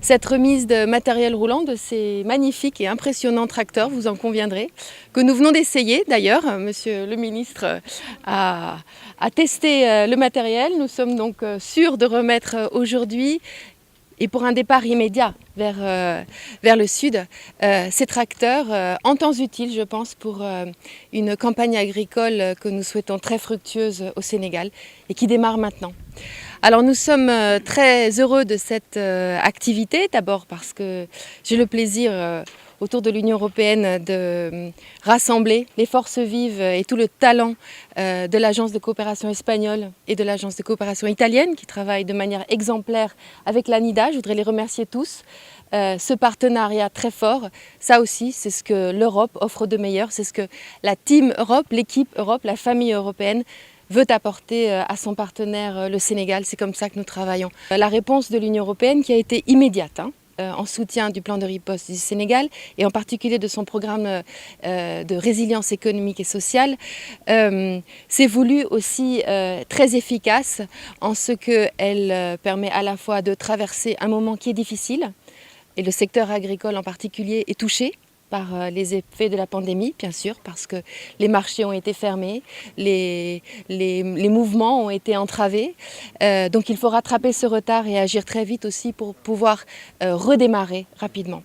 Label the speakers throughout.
Speaker 1: Cette remise de matériel roulant de ces magnifiques et impressionnants tracteurs, vous en conviendrez, que nous venons d'essayer d'ailleurs. Monsieur le ministre a testé le matériel. Nous sommes donc sûrs de remettre aujourd'hui, et pour un départ immédiat vers le sud, ces tracteurs en temps utile, je pense, pour une campagne agricole que nous souhaitons très fructueuse au Sénégal et qui démarre maintenant. Alors nous sommes très heureux de cette activité, d'abord parce que j'ai le plaisir autour de l'Union européenne de rassembler les forces vives et tout le talent de l'Agence de coopération espagnole et de l'Agence de coopération italienne qui travaillent de manière exemplaire avec l'ANIDA. Je voudrais les remercier tous. Ce partenariat très fort, ça aussi c'est ce que l'Europe offre de meilleur, c'est ce que la Team Europe, l'équipe Europe, la famille européenne veut apporter à son partenaire le Sénégal. C'est comme ça que nous travaillons. La réponse de l'Union européenne qui a été immédiate en soutien du plan de riposte du Sénégal et en particulier de son programme de résilience économique et sociale s'est voulue aussi très efficace en ce qu'elle permet à la fois de traverser un moment qui est difficile et le secteur agricole en particulier est touché par les effets de la pandémie, bien sûr, parce que les marchés ont été fermés, les mouvements ont été entravés. Donc il faut rattraper ce retard et agir très vite aussi pour pouvoir redémarrer rapidement.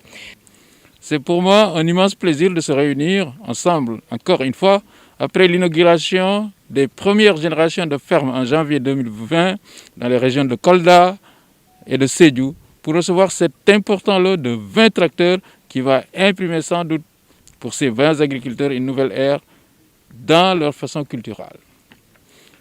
Speaker 2: C'est pour moi un immense plaisir de se réunir ensemble, encore une fois, après l'inauguration des premières générations de fermes en janvier 2020 dans les régions de Kolda et de Sédhiou, pour recevoir cet important lot de 20 tracteurs qui va imprimer sans doute pour ces 20 agriculteurs une nouvelle ère dans leur façon culturelle.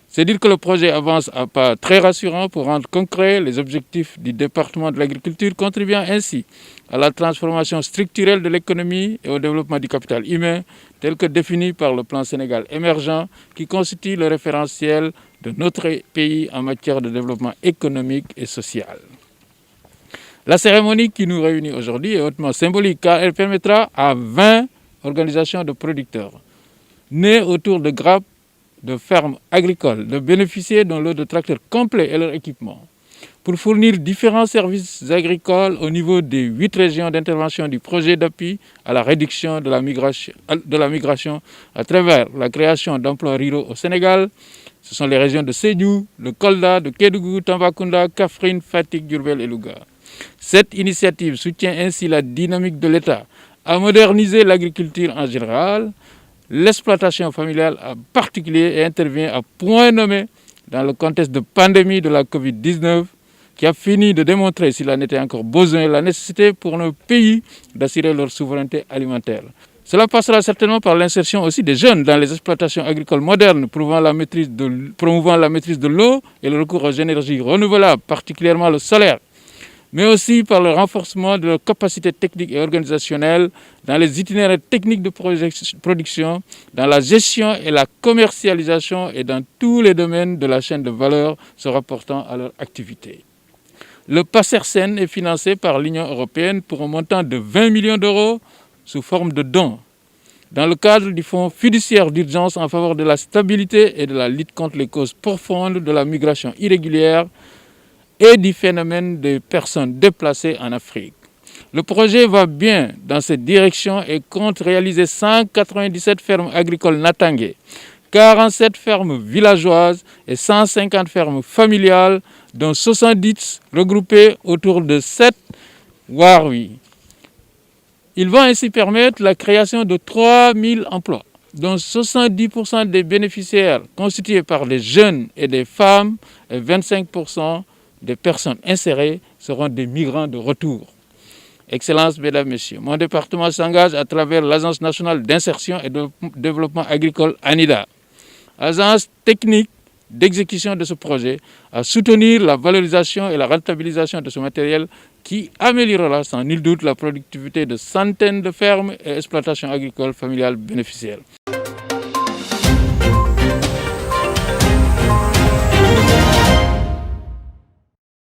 Speaker 2: C'est dire que le projet avance à pas très rassurant pour rendre concrets les objectifs du département de l'agriculture, contribuant ainsi à la transformation structurelle de l'économie et au développement du capital humain, tel que défini par le plan Sénégal émergent, qui constitue le référentiel de notre pays en matière de développement économique et social. La cérémonie qui nous réunit aujourd'hui est hautement symbolique car elle permettra à 20 organisations de producteurs nées autour de grappes de fermes agricoles de bénéficier d'un lot de tracteurs complets et leur équipement pour fournir différents services agricoles au niveau des 8 régions d'intervention du projet d'appui à la réduction de la migration à travers la création d'emplois ruraux au Sénégal. Ce sont les régions de Sédhiou, de Kolda, de Kédougou, Tambacounda, Kaffrine, Fatick, Diourbel et Louga. Cette initiative soutient ainsi la dynamique de l'État à moderniser l'agriculture en général, l'exploitation familiale en particulier et intervient à point nommé dans le contexte de pandémie de la Covid-19 qui a fini de démontrer, s'il en était encore besoin, la nécessité pour nos pays d'assurer leur souveraineté alimentaire. Cela passera certainement par l'insertion aussi des jeunes dans les exploitations agricoles modernes, promouvant la maîtrise de l'eau et le recours aux énergies renouvelables, particulièrement le solaire, mais aussi par le renforcement de leurs capacités techniques et organisationnelles dans les itinéraires techniques de production, dans la gestion et la commercialisation et dans tous les domaines de la chaîne de valeur se rapportant à leur activité. Le PACERSEN est financé par l'Union européenne pour un montant de 20 millions d'euros sous forme de dons, dans le cadre du Fonds fiduciaire d'urgence en faveur de la stabilité et de la lutte contre les causes profondes de la migration irrégulière et du phénomène des personnes déplacées en Afrique. Le projet va bien dans cette direction et compte réaliser 197 fermes agricoles natangées, 47 fermes villageoises et 150 fermes familiales, dont 70 regroupées autour de 7 Warwi. Il va ainsi permettre la création de 3000 emplois, dont 70% des bénéficiaires constitués par des jeunes et des femmes et 25% des personnes insérées seront des migrants de retour. Excellences, Mesdames, Messieurs, mon département s'engage à travers l'Agence nationale d'insertion et de développement agricole ANIDA, agence technique d'exécution de ce projet, à soutenir la valorisation et la rentabilisation de ce matériel qui améliorera sans nul doute la productivité de centaines de fermes et exploitations agricoles familiales bénéficiaires.